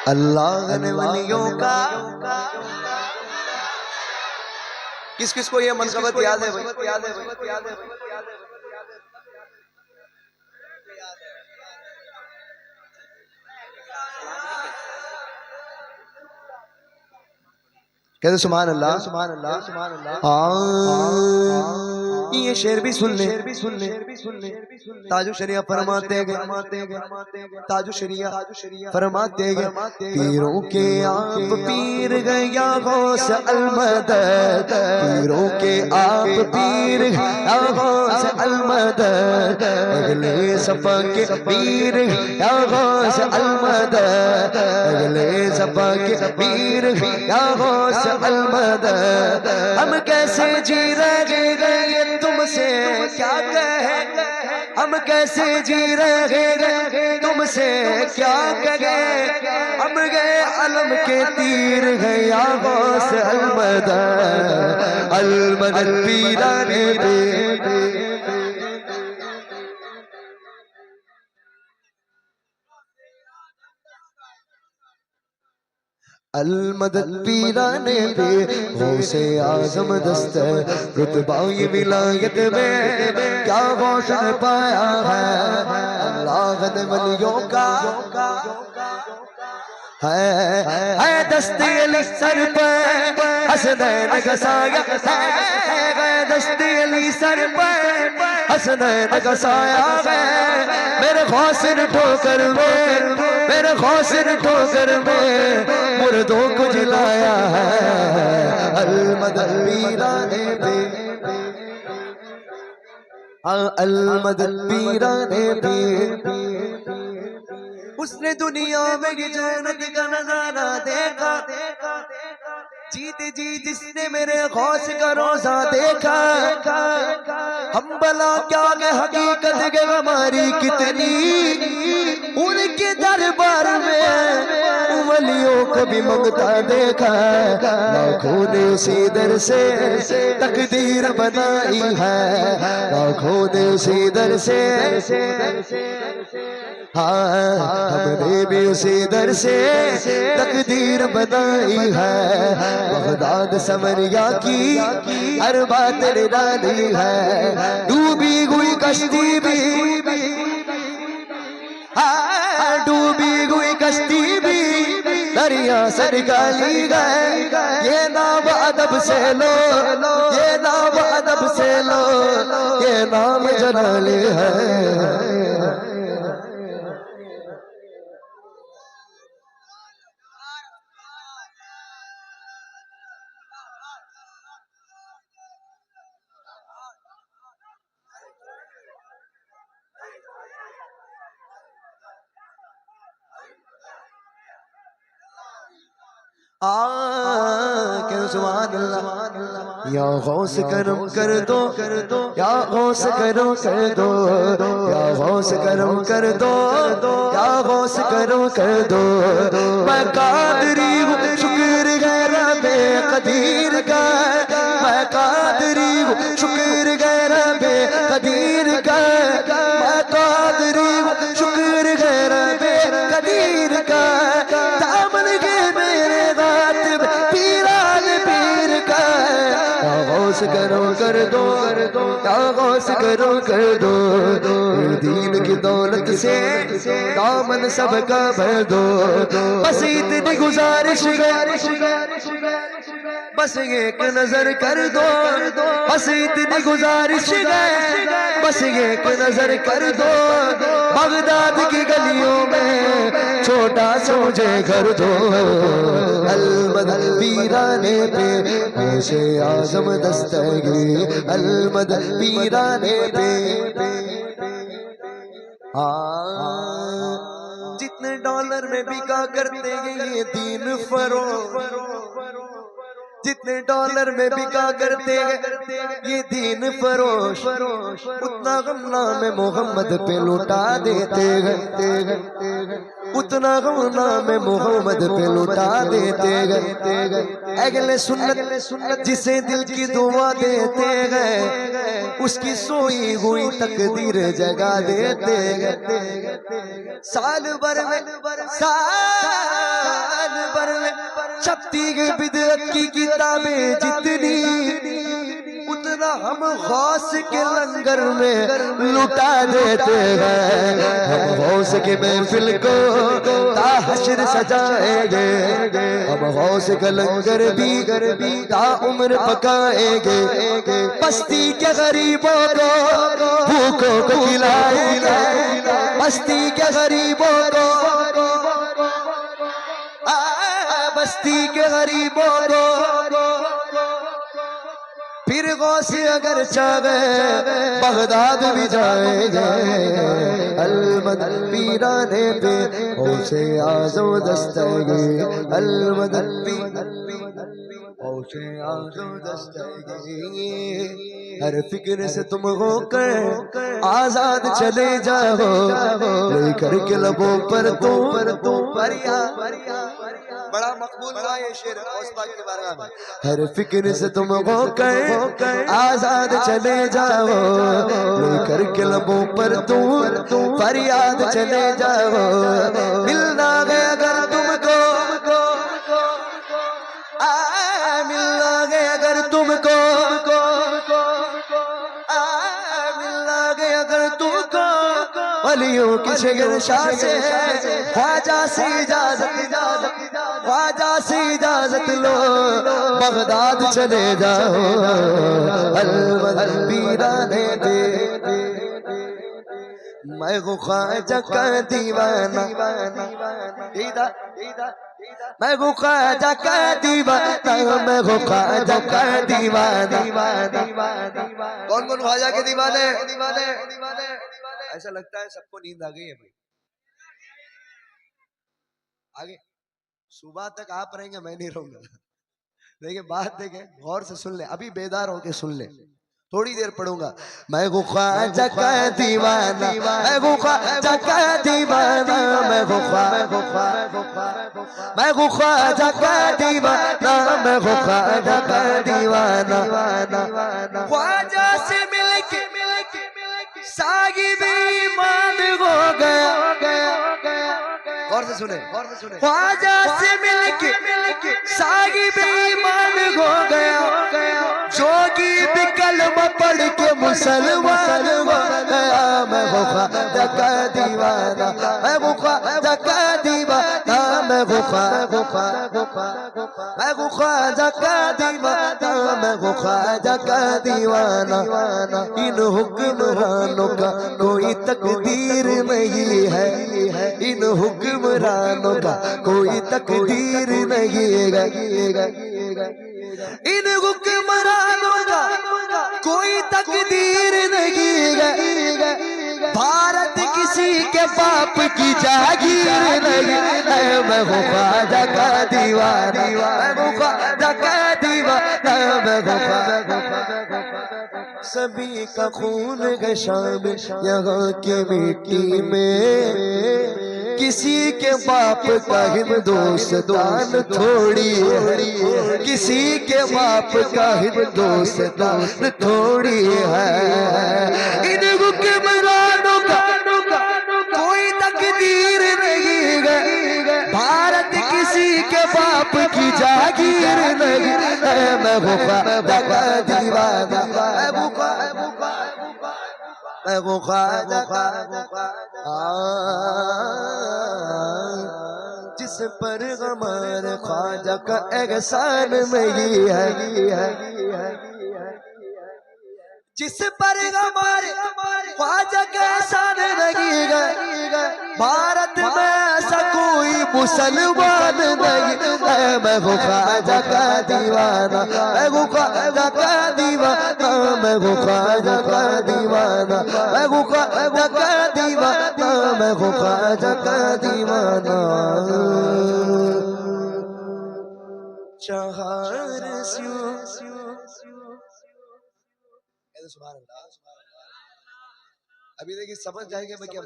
اللہ نے ولیوں کا کس کس کو یہ منقبت یاد ہے کہتے سبحان اللہ سبحان اللہ یہ شعر بھی سن لے تاج الشریعہ فرماتے گئے تاج الشریعہ فرماتے گئے پیروں کے آپ پیر گئے یا غوث المدد پیروں کے آپ پیر یا غوث المدد اگلے صفا کے پیر یا غوث المدد اگلے صفا کے پیر یا غوث المدد ہم کیسے جی رہے گئے تم سے کیا کہیں ہم کیسے جی رہے گئے تم سے کیا کہیں ہم گئے علم کے تیر گئے یا غوث المدد المدد پیرانے دے المدد پیرانے پہ غوث اعظم دست ہے رتبہ ولایت میں کیا غوث نے پایا ہے اللہ نے ولیوں کا ہے دست علی سر پہ حسنین گسایا ہے دست علی سر پہ حسنین گسایا ہے میرے غوث نے ٹھوکر میں میرے غوث نے ٹھوکر میں مردوں کو جلایا ہے المدد پیرانے پہ المدد پیرانے پہ اس نے دنیا میں جنت کا نظارہ دیکھا جیتے جی جس نے میرے غوث کا روزہ دیکھا ہم بلا کیا کہ حقیقت کے ہماری کتنی ان کے دربار میں ولیوں کو بھی منگتا دیکھا لاکھوں نے اسی در سے تقدیر بنائی ہے لاکھوں نے اسی در سے ہم نے بھی اسی در سے تقدیر بنائی ہے بغداد سمریا کی ہر بات نرالی ہے ڈوبی ہوئی کشتی بھی ڈوبی ہوئی کشتی بھی دریا سے نکالی گئے یہ نام ادب سے لو یہ نام ادب سے لو یہ نام جلالی ہے سبحان اللہ یا غوث کرم کر دو یا غوث کرم کر دو یا غوث کرم کر دو یا غوث کرم کر دو میں قادری ہوں شکر ہے رب قدیر کا میں قادری ہوں شکر ہے رب قدیر کا میں قادری ہوں شکر ہے رب قدیر کا دامن کے میرے ذات پیران پیر کا یا غوث کرو کر دو یا غوث کرو کر دو دین کی دولت سے دامن سب کا بھر دو بس اتنی گزارش بس ایک نظر کر دو بس اتنی گزارش بس ایک نظر کر دو بغداد کی گلیوں میں چھوٹا سا مجھے گھر دو المدد پیرانے پہ غوث اعظم دستگیر المدد پیرانے پہ جتنے ڈالر میں بکا کرتے ہیں یہ دین فروغ جتنے ڈالر میں بکا کرتے ہیں یہ دین فروش اتنا غم نام محمد پہ لوٹا دیتے ہیں اتنا نام محمد پہ لٹا دیتے گئے اگلے سنت جسے دل کی دعا دیتے گئے اس کی سوئی ہوئی تقدیر جگا دیتے گئے سال بھر میں چھپتی گئی بدعت کی کتابیں جتنی اتنا ہم غوث کے لنگر میں لٹا دیتے ہیں ہم غوث کے محفل کو تا حشر سجائیں گے ہم غوث کا لنگر بھی تا عمر پکائیں گے بستی کے غریبوں کو بھوکوں کو کھلائیں گے بستی کے غریبوں کو بستی کے غریبوں کو پھر غوث اگر چاہے بغداد بھی جائیں گے المدد پیرانے پہ غوث اعظم دستگی المدد غوث اعظم دستگی ہر فکر سے تم ہو کر آزاد چلے جاؤ لے کر کے لبوں پر تو بڑا مقبول ہوا یہ شعر غوث پاک کے بارگاہ میں ہر فکر سے تم ہو کر آزاد چلے جاؤ لے کر کے لبوں پر تم فریاد چلے جاؤ ملنا گیا اگر تم کو ملنا گیا اگر تم کو ملنا گیا اگر تم کو ولیوں کی شہنشاہ سے خواجہ سے اجازت خواجہ سے اجازت لو بغداد چلے جاؤ المدد پیرانے دے میں وہ خواجہ کا دیوانہ میں وہ خواجہ کا دیوانہ میں وہ خواجہ کا دیوانہ کون کون خواجہ کے دیوانے ایسا لگتا ہے سب کو نیند آ گئی ہے بھائی آگے صبح تک آپ رہیں گے میں نہیں رہوں گا دیکھیں بات دیکھیں غور سے سن لیں ابھی بیدار ہو کے سن لیں تھوڑی دیر پڑھوں گا میں وہ خواجہ کا دیوانہ میں وہ خواجہ کا دیوانہ میں وہ خواجہ کا دیوانہ میں وہ خواجہ کا دیوانہ خواجہ سے مل کے صاحب ایمان ہو گیا غور سے سنیں خواجہ سے مل کے صاحب ایمان ہو گیا جوگی بھی کلمہ پڑھ کے مسلمان ہو گیا میں وہ خواجہ کا دیوانہ میں وہ خواجہ کا دیوانہ میں وہ خواجہ کا دیوانہ میں وہ خواجہ کا دیوانہ ان حکمرانوں کا کوئی تقدیر نہیں ہے ان حکمرانوں کا کوئی تقدیر نہیں ہے ان حکمرانوں کا کوئی تقدیر نہیں ہے بھارت کسی کے باپ کی جاگیر نہیں ہے میں وہ خواجہ کا دیوانہ میں وہ خواجہ کا دیوانہ میں وہ سبھی کا خون ہے شامل یہاں کی مٹی میں کسی کے باپ کا ہندوستان تھوڑی ہے کسی کے باپ کا ہندوستان تھوڑی ہے ان حکمرانوں کا کوئی تقدیر نہیں ہے بھارت کسی کے باپ کی جاگیر نہیں ہے میں وہ خواجہ کا دیوانہ میں وہ خواجہ کا جس پر ہمارے خواجہ کا احسان نہیں ہے جس پر ہمارے خواجہ کا احسان نہیں ہے بھارت میں ایسا کوئی مسلمان نہیں ہے میں وہ خواجہ کا دیوانہ میں وہ خواجہ کا دیوانہ میں وہ خواجہ کا دیوانہ میں وہ خواجہ کا دیوانہ میں وہ خواجہ کا دیوانہ چہار سیوں سبحان اللہ ابھی دیکھیں سمجھ جائیں گے میں کیا